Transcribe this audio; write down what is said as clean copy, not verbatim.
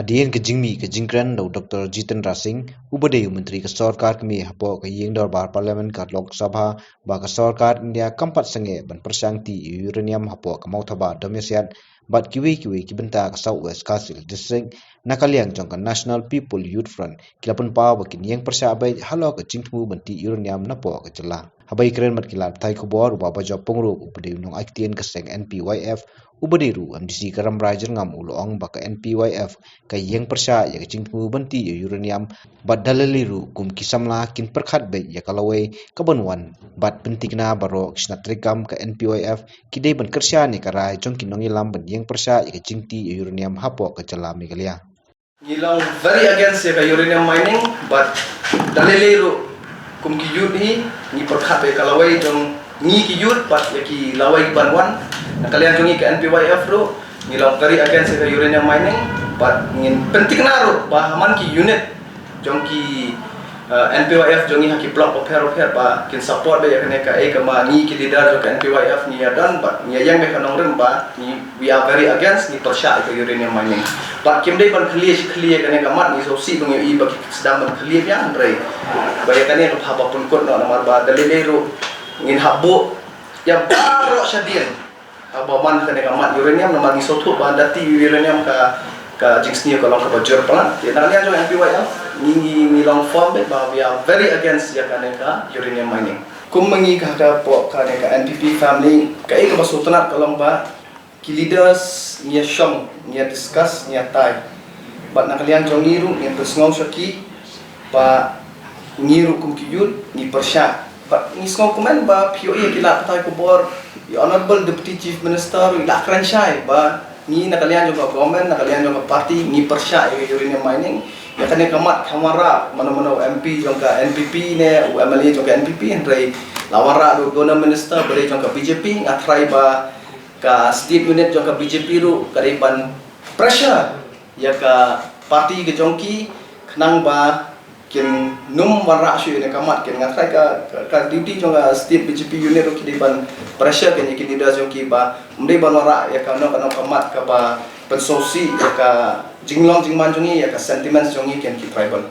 Hadian ke jingmi ke jingkran do Dr. Jitendra Singh Ubadeyu Menteri ke Sarkar kami hapo ke yeng darbar parlimen ka Lok Sabha ba ke Sarkar India kampat senge ban persangti uranium hapo ke Mautaba domesiat bat kiwi ki benta ke South West Kasil district nakaliang jong ke National People Youth Front kilapun pa ba kin yeng persabai halo ke jingtmu benti uranium napo ke jelah habai keren mat kilap thai kubor ba ba job pengru Ubadeyu nong aktien ke seng NPYF Ubaderu MDC karam rajer ngam ulong ba ke NPYF ka yeng persya ya jingtmu benti uranium bat dalaliru kum kisamla kin perkhat be ya kalawai kabanwan bat pentikna baro kisna trikam ka NPYF kidai ban kersya ni karai jong kinong ilam ban yeng persya ya jingti uranium hapo ka jala megalia Ngilang very against ya uranium mining, but daliliru kum ki youth ni perkhat be kalawai jong ni ki youth but ya ki lawai banwan na kalian jongi ke NPYF ro ngilang very against ya uranium mining, but ngin penting naru bahaman ki unit jong ki NPYF jongi haki block oper ba kin support be ya kene ka kama ni ki leader jong NPYF ni adan but ni yang be kanong rim ba ni we are very against ni persya ke uranium mining. But kim day ban clear kene kamat ni so si bang i bagi sedang ban clear yang bre baya kene ko haba pun kot no namar ba dalilero ngin habbo ya baro syadian haba man kene kamat uranium namar ni so thu ba dati uranium ka jingsni ko long ka bajur plan ya nalian jo NPYF ni long form be ba we are very against ya kene ka uranium mining kum mangi ka po kene ka NPP family ka ka basutnat kalong ba ki leaders nia shom nia discuss nia tai bat nakalian jong ngiru nia persngau syaki ba ngiru kum ki yut ni persya bat ni sngau komen ba POE kila patai kubor the honorable deputy chief minister ila kranchai ba ni nakalian jong government nakalian jong party ni persya uranium mining ya kane kamat kamara mana-mana MP jong ka NPP ne MLA jong ka NPP henry lawara do gona minister bari jong ka BJP ngatrai ba ka state unit jong ka BJP ru kariban pressure ya ka parti ke jongki kenang ba kin num warra syu ne kamat kin ngatrai ka duty jong ka state BJP unit ru kiriban pressure kin kin leader jongki ba mde ban warra ya ka no kamat ka ba pensosi ya ka jinglong jingman jongi ya ka sentiments jongi kin ki tribal